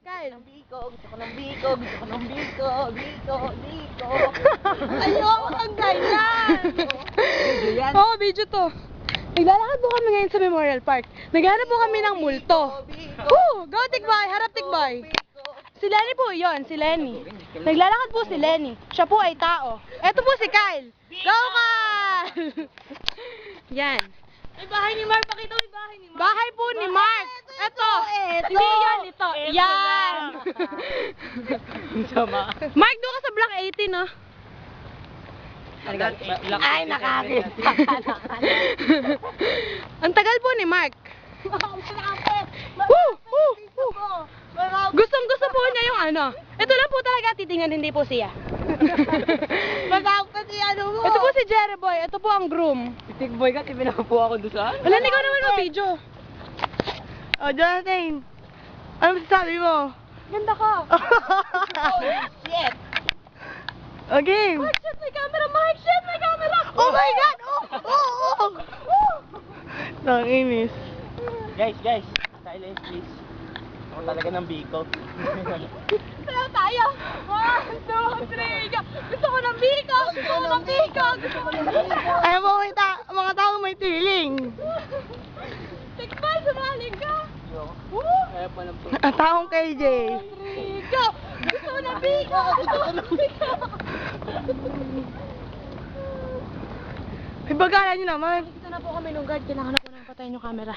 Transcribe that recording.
Kyle. Gusto ko ng biko. Ayoko kang ganyan. Video yan. Oo, video to. Naglalakad po kami ngayon sa Memorial Park. Naghanap po kami ng multo. Go Tikbay! Harap Tikbay! Si Lenny po yon, si Lenny. Naglalakad po si Lenny. Siya po ay tao. Eto po si Kyle. Go Kyle! Yan. May bahay ni Mark. Pakita mo yung bahay ni Mark. Bahay po ni Mark. Eto. Hindi yan, ito. Yan. Sama. Mark, doon ka sa block 18, no? Ay, nakakita. Ang tagal po ni Mark. Gustong-gusto po niya yung ano. Ito lang po talaga titingnan, hindi po siya. Magkakot si ano mo. Ito po si Jerry Boy. Ito po ang groom. Big boy ka, pinakapo ako doon sa. Wala, ikaw naman ang video. Oh, Jonathan. Ano masasabi mo? Ganda ka. Shit. Okay. Mark, shit, may camera. Mark, shit, may camera. Oh my God! Nanginis. Guys. Silence please. Ako talaga ng biko. Sayo tayo. 1, 2, 3, go. Gusto ko ng biko. Ayaw mo kita, mga tao may feeling. Tikbay, sumaling ka. Ayaw pa lang po. Ang taong KJ. Go. Gusto ko ng biko. Ibagala niyo naman. Dito na po kami nung guard. Kailangan na po namin patayin yung camera.